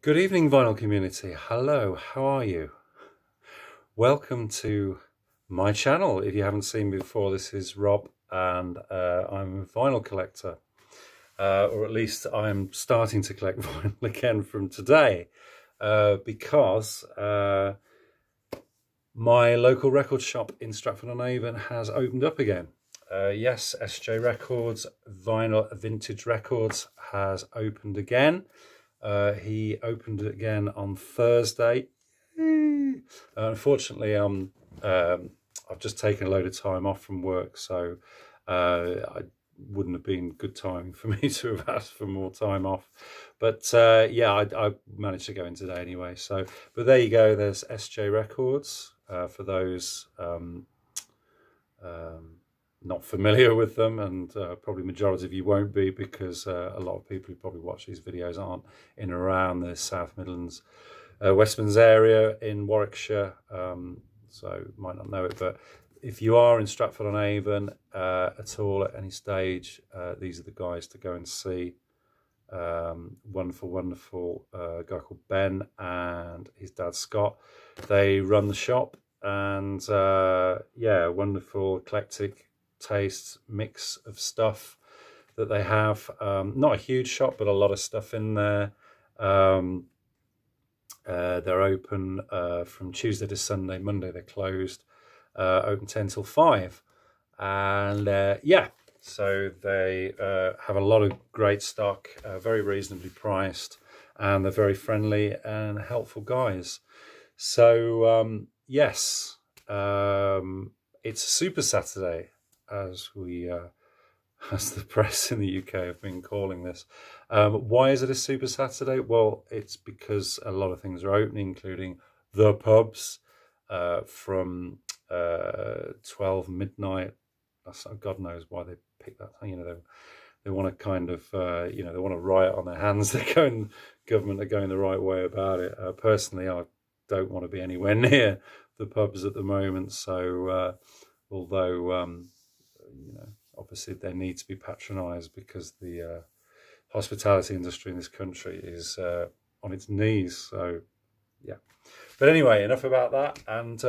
Good evening, vinyl community. Hello, how are you? Welcome to my channel. If you haven't seen me before, this is Rob, and I'm a vinyl collector, or at least I'm starting to collect vinyl again from today, because my local record shop in Stratford-on-Avon has opened up again. Yes, SJ Records, Vinyl Vintage Records has opened again. He opened it again on Thursday. Unfortunately, I've just taken a load of time off from work, so I wouldn't have been good timing for me to have asked for more time off. But yeah, I managed to go in today anyway. So, but there you go. There's SJ Records for those not familiar with them, and probably majority of you won't be, because a lot of people who probably watch these videos aren't in and around the South Midlands, West Midlands area in Warwickshire, so might not know it. But if you are in Stratford-on-Avon at all at any stage, these are the guys to go and see. Wonderful guy called Ben and his dad Scott. They run the shop, and yeah, wonderful eclectic taste mix of stuff that they have. Not a huge shop, but a lot of stuff in there. They're open from Tuesday to Sunday. Monday they're closed. Open 10 till 5. And yeah, so they have a lot of great stock, very reasonably priced, and they're very friendly and helpful guys. So yes, it's a Super Saturday, as we as the press in the UK have been calling this. Why is it a Super Saturday? Well, it's because a lot of things are opening, including the pubs from 12 midnight. God knows why they picked that. You know, they want to kind of you know, they want to riot on their hands. Government are going the right way about it. Personally, I don't want to be anywhere near the pubs at the moment. So although you know, obviously they need to be patronised, because the hospitality industry in this country is on its knees. So yeah, but anyway, enough about that. And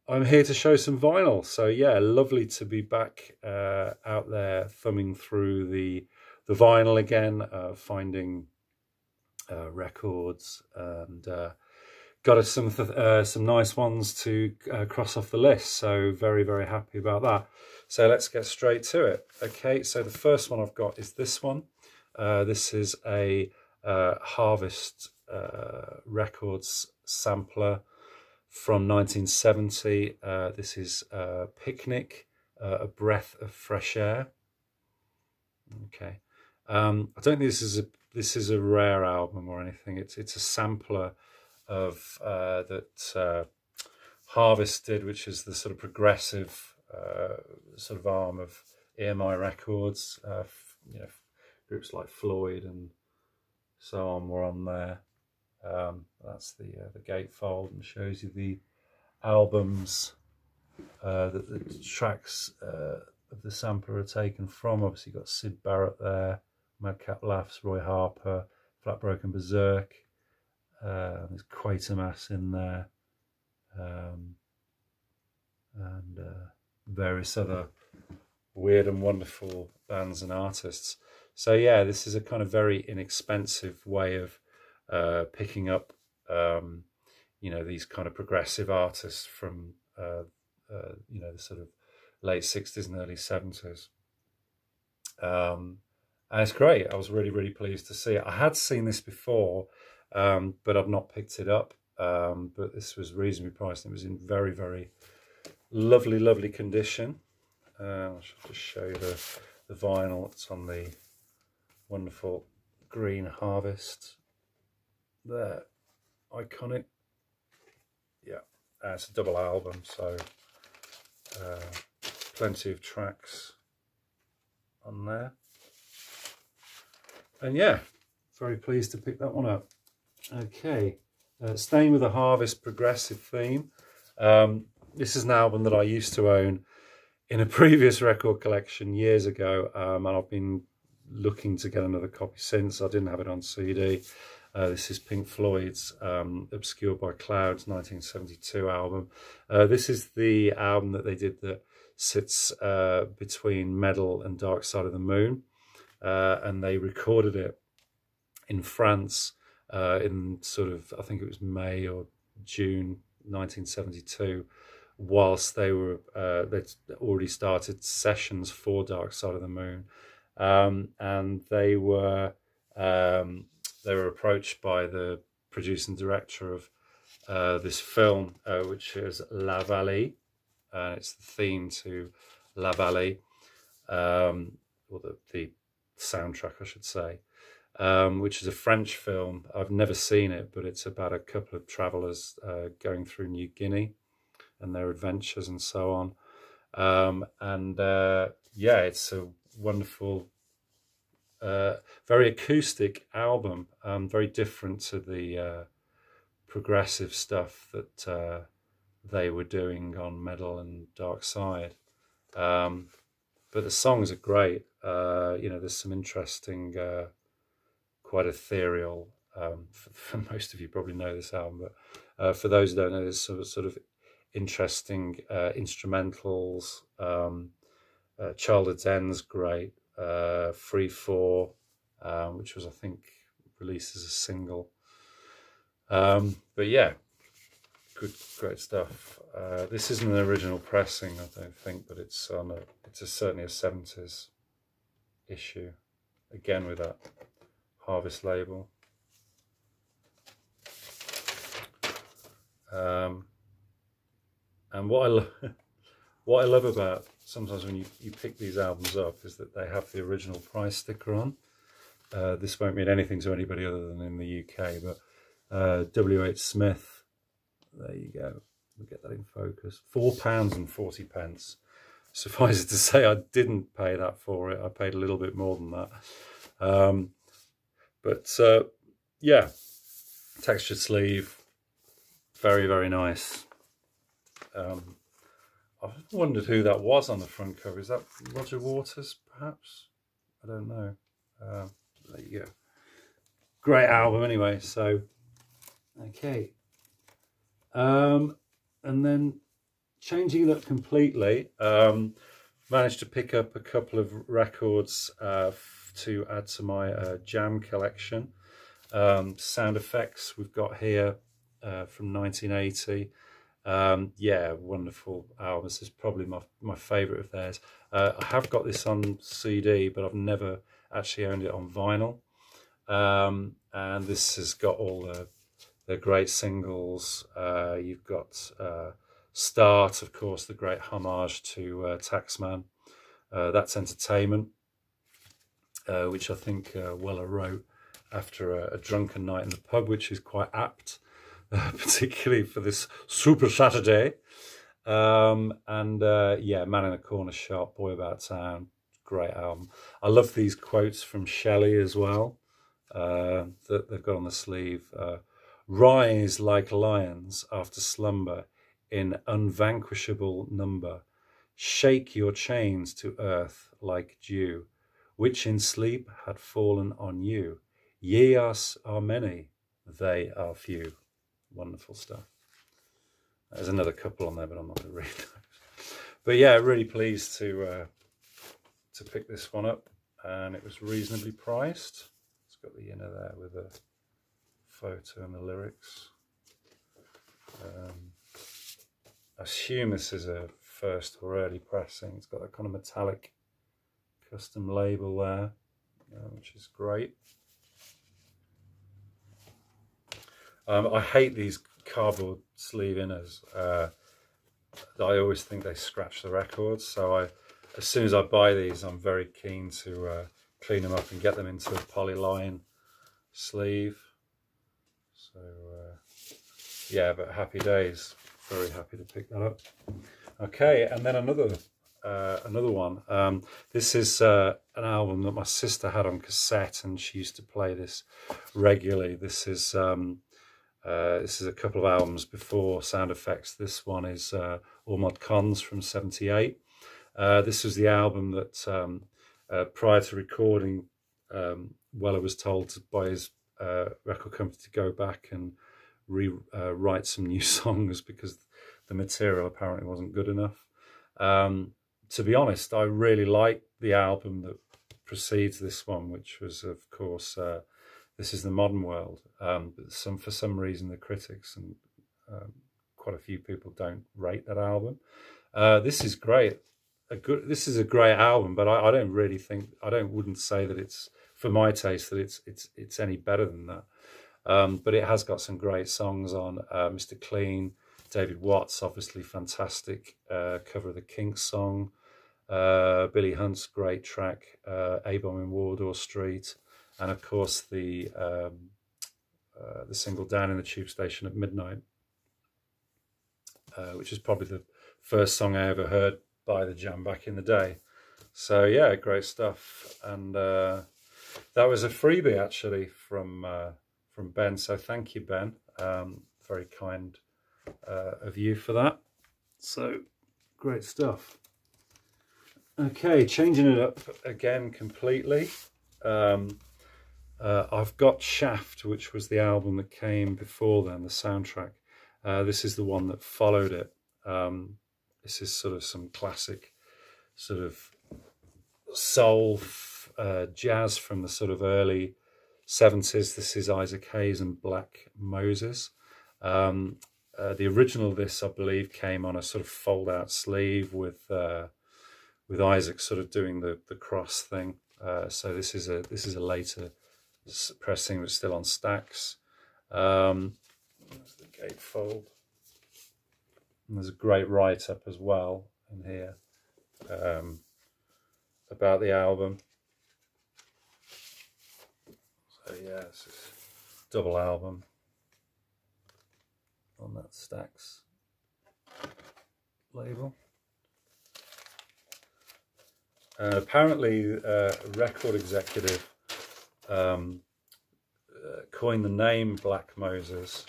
I'm here to show some vinyl. So yeah, lovely to be back out there thumbing through the vinyl again, finding records, and got us some nice ones to cross off the list. So very happy about that. So let's get straight to it. Okay, so the first one I've got is this one. This is a Harvest Records sampler from 1970. This is Picnic, A Breath of Fresh Air. Okay, I don't think this is a rare album or anything. It's a sampler of that Harvest did, which is the sort of progressive sort of arm of EMI Records. You know, groups like Floyd and so on were on there. That's the gatefold, and shows you the albums that the tracks of the sampler are taken from. Obviously, you've got Syd Barrett there, Madcap Laughs, Roy Harper, Flatbroken Berserk. There's Quatermass in there, and various other weird and wonderful bands and artists. So yeah, this is a kind of very inexpensive way of picking up, you know, these kind of progressive artists from you know, the sort of late 60s and early 70s. And it's great. I was really pleased to see it. I had seen this before, but I've not picked it up. But this was reasonably priced. It was in very lovely condition. I should just show you the vinyl. It's on the wonderful green Harvest there. Iconic. Yeah, it's a double album, so plenty of tracks on there. And yeah, very pleased to pick that one up. Okay, staying with the Harvest progressive theme. This is an album that I used to own in a previous record collection years ago, and I've been looking to get another copy since. I didn't have it on CD. This is Pink Floyd's Obscured by Clouds 1972 album. This is the album that they did that sits between Meddle and Dark Side of the Moon. And they recorded it in France in sort of, I think it was May or June 1972, whilst they'd already started sessions for Dark Side of the Moon. And they were approached by the producer and director of this film, which is La Vallée. It's the theme to La Vallée, or the soundtrack, I should say, which is a French film. I've never seen it, but it's about a couple of travellers going through New Guinea and their adventures and so on. Yeah, it's a wonderful, very acoustic album, very different to the progressive stuff that they were doing on Meddle and Dark Side. But the songs are great. You know, there's some interesting, quite ethereal, for most of you probably know this album, but for those who don't know, there's sort of interesting instrumentals. Childhood's End's great. Free 4, which was, I think, released as a single. But yeah, great stuff. This isn't an original pressing, I don't think, but it's certainly a 70s issue, again with that Harvest label. And what I love about sometimes when you pick these albums up is that they have the original price sticker on. This won't mean anything to anybody other than in the UK, but W.H. Smith, there you go. We'll get that in focus. £4.40. Suffice it to say, I didn't pay that for it. I paid a little bit more than that. Yeah, textured sleeve, very, very nice. I wondered who that was on the front cover. Is that Roger Waters, perhaps? I don't know. There you go. Great album anyway, so, okay. And then changing it up completely, managed to pick up a couple of records to add to my jam collection. Sound Effects we've got here from 1980. Yeah, wonderful album. This is probably my favourite of theirs. I have got this on CD, but I've never actually owned it on vinyl. And this has got all the great singles. You've got Start, of course, the great homage to Taxman. That's Entertainment, which I think Weller wrote after a drunken night in the pub, which is quite apt, particularly for this Super Saturday. Yeah, Man in a Corner Shop, Boy About Town, great album. I love these quotes from Shelley as well, that they've got on the sleeve. Rise like lions after slumber in unvanquishable number. Shake your chains to earth like dew, which in sleep had fallen on you. Ye us are many, they are few. Wonderful stuff. There's another couple on there, but I'm not going to read those. But yeah, really pleased to pick this one up, and it was reasonably priced. It's got the inner there with a photo and the lyrics. I assume this is a first or early pressing. It's got that kind of metallic custom label there, which is great. I hate these cardboard sleeve inners. I always think they scratch the records, so as soon as I buy these, I'm very keen to clean them up and get them into a polyline sleeve. So yeah, but happy days. Very happy to pick that up. Okay, and then another one. This is an album that my sister had on cassette, and she used to play this regularly. This is a couple of albums before Sound Effects. This one is All Mod Cons from '78. This was the album that prior to recording, Weller was told by his record company to go back and rewrite some new songs because the material apparently wasn't good enough. To be honest, I really like the album that precedes this one, which was, of course, This Is the Modern World. But for some reason, the critics and quite a few people don't rate that album. This is great. This is a great album, but I don't really think, wouldn't say that it's, for my taste, that it's any better than that. But it has got some great songs on. Mr. Clean, David Watts, obviously fantastic cover of the Kinks song. Billy Hunt's great track, A-Bomb in Wardour Street, and of course the single Down in the Tube Station at Midnight, which is probably the first song I ever heard by the Jam back in the day. So yeah, great stuff. And that was a freebie actually from Ben. So thank you, Ben. Very kind of you for that. So great stuff. Okay, changing it up again completely. I've got Shaft, which was the album that came before then, the soundtrack. This is the one that followed it. This is sort of some classic sort of soul jazz from the sort of early 70s. This is Isaac Hayes and Black Moses. The original of this, I believe, came on a sort of fold-out sleeve with Isaac sort of doing the cross thing. So this is a later pressing that's still on stacks. There's the gatefold. And there's a great write-up as well in here about the album. So yeah, it's a double album on that stacks label. Apparently, a record executive coined the name Black Moses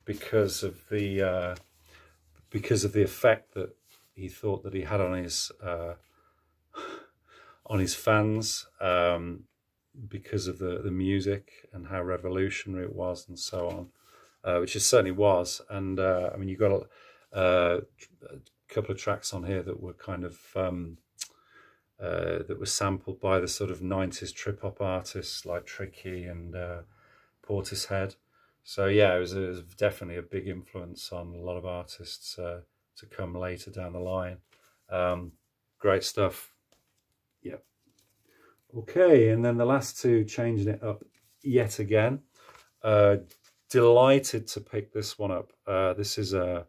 because of the effect that he thought that he had on his fans, because of the music and how revolutionary it was and so on, which it certainly was. And I mean, you got a couple of tracks on here that were kind of that were sampled by the sort of 90s trip hop artists like Tricky and Portishead. So yeah, it was definitely a big influence on a lot of artists to come later down the line. Great stuff. Yep. Okay, and then the last two, changing it up yet again. Delighted to pick this one up. This is a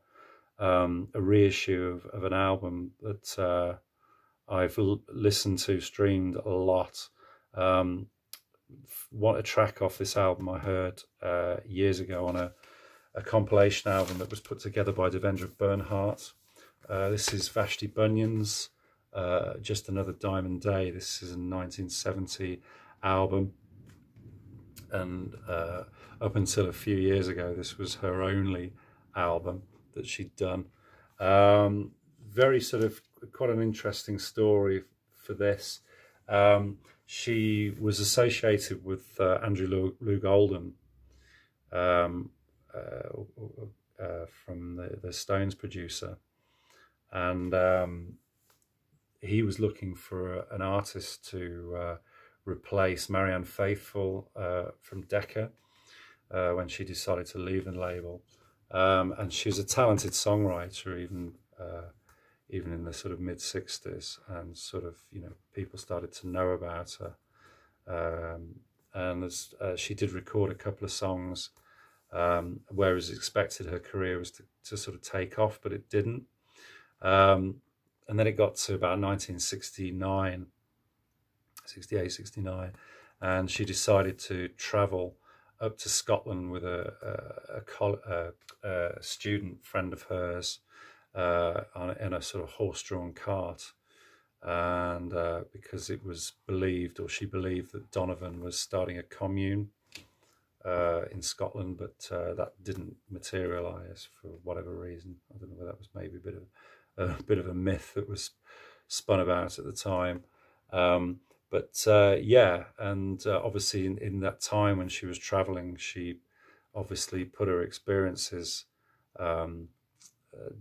reissue of an album that I've listened to, streamed a lot. What a track off this album I heard years ago on a compilation album that was put together by Devendra Bernhardt. This is Vashti Bunyan's Just Another Diamond Day. This is a 1970 album, and up until a few years ago, this was her only album that she'd done. Very sort of quite an interesting story for this. She was associated with Andrew Loog Oldham from the Stones producer, and he was looking for an artist to replace Marianne Faithfull from Decca when she decided to leave the label. And she was a talented songwriter, even in the sort of mid-60s, and sort of, you know, people started to know about her. And as she did record a couple of songs, whereas expected her career was to sort of take off, but it didn't. And then it got to about 1969, 68, 69, and she decided to travel up to Scotland with a student friend of hers in a sort of horse-drawn cart, and because it was believed, or she believed, that Donovan was starting a commune in Scotland, but that didn't materialise for whatever reason. I don't know whether that was maybe a bit of a myth that was spun about at the time. But yeah, and obviously in that time when she was traveling, she obviously put her experiences um,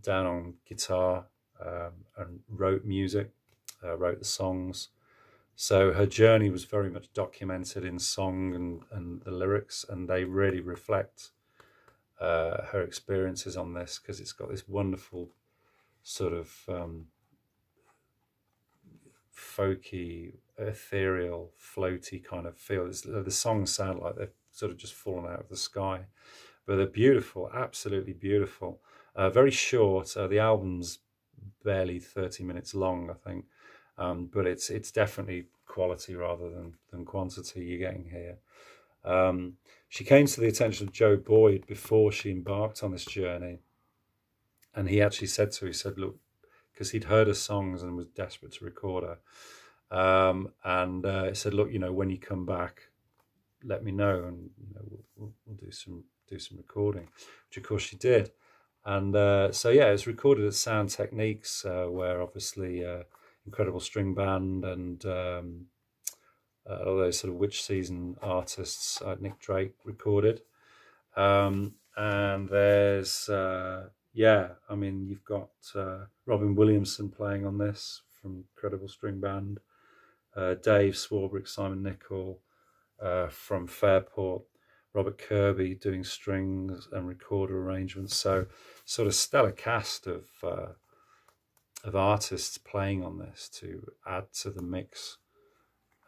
down on guitar, and wrote music, wrote the songs. So her journey was very much documented in song and the lyrics, and they really reflect her experiences on this, because it's got this wonderful sort of folky, ethereal, floaty kind of feel. The songs sound like they've sort of just fallen out of the sky, but they're beautiful, absolutely beautiful. Very short. The album's barely 30 minutes long, I think, but it's definitely quality rather than quantity you're getting here. She came to the attention of Joe Boyd before she embarked on this journey, and he actually said to her, he said, look, because he'd heard her songs and was desperate to record her, and he said, look, you know, when you come back, let me know, and you know, we'll do some recording, which of course she did. And so yeah, it was recorded at Sound Techniques, where obviously incredible string band and all those sort of Witch Season artists, Nick Drake recorded. And there's yeah, I mean, you've got Robin Williamson playing on this from incredible string band, Dave Swarbrick, Simon Nicol from Fairport, Robert Kirby doing strings and recorder arrangements. So sort of stellar cast of artists playing on this to add to the mix,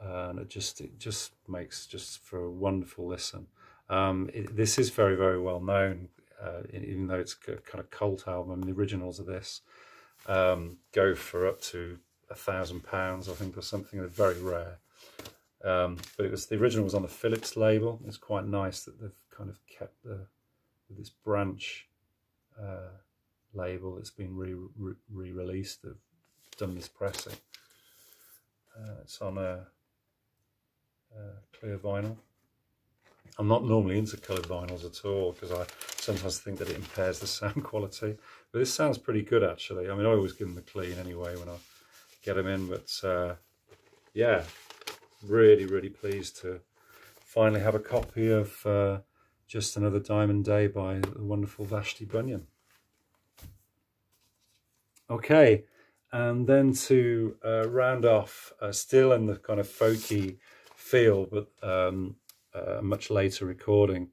and it just makes just for a wonderful listen. This is very, very well known, even though it's a kind of cult album. I mean, the originals of this go for up to £1,000, I think, or something. They're very rare. But it was, the original was on the Philips label. It's quite nice that they've kind of kept this branch label that's been re-released. They've done this pressing. It's on a clear vinyl. I'm not normally into coloured vinyls at all, because I sometimes think that it impairs the sound quality. But this sounds pretty good, actually. I mean, I always give them a clean anyway when I get them in. But yeah, really, really pleased to finally have a copy of Just Another Diamond Day by the wonderful Vashti Bunyan. Okay, and then to round off, still in the kind of folky feel, but a much later recording.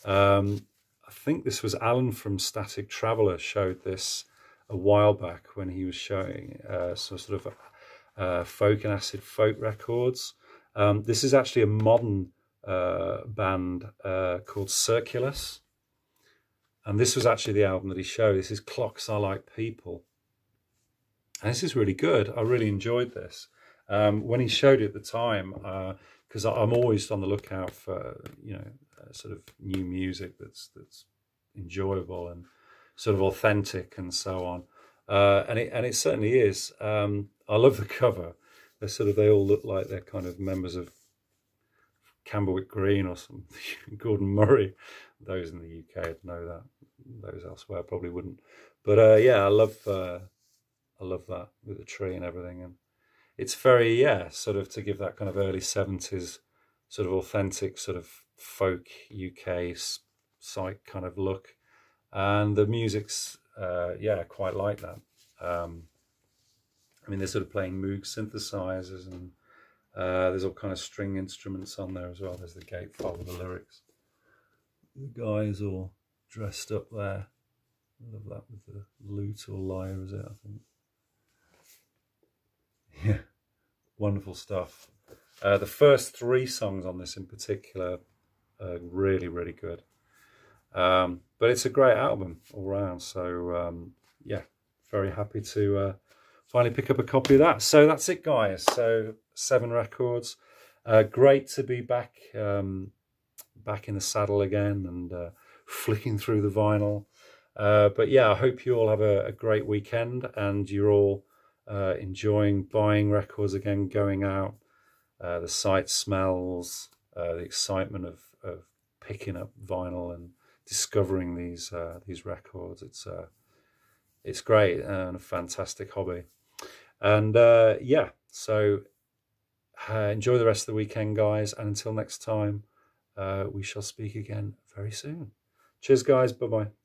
I think this was Alan from Static Traveller showed this a while back when he was showing some sort of folk and acid folk records. This is actually a modern band called Circulus, and this was actually the album that he showed. This is Clocks Are Like People, and this is really good. I really enjoyed this. When he showed it at the time, because I'm always on the lookout for, you know, sort of new music that's enjoyable and sort of authentic and so on. And it certainly is. I love the cover. They all look like they're kind of members of Camberwick Green or some Gordon Murray. Those in the UK would know that. Those elsewhere probably wouldn't. But yeah, I love that with the tree and everything, and it's very, yeah, sort of to give that kind of early 70s sort of authentic sort of folk UK psych kind of look, and the music's yeah, quite like that. I mean, they're sort of playing Moog synthesizers, and there's all kind of string instruments on there as well. There's the gatefold with the lyrics. The guys all dressed up there. I love that with the lute or lyre, is it, I think. Yeah, wonderful stuff. The first 3 songs on this in particular are really, really good. But it's a great album all round. So yeah, very happy to finally pick up a copy of that. So that's it, guys. So 7 records. Great to be back back in the saddle again and flicking through the vinyl. But yeah, I hope you all have a great weekend, and you're all enjoying buying records again, going out, the sight smells, the excitement of picking up vinyl and discovering these records. It's great and a fantastic hobby. And yeah, so Enjoy the rest of the weekend, guys. And until next time, we shall speak again very soon. Cheers, guys. Bye-bye.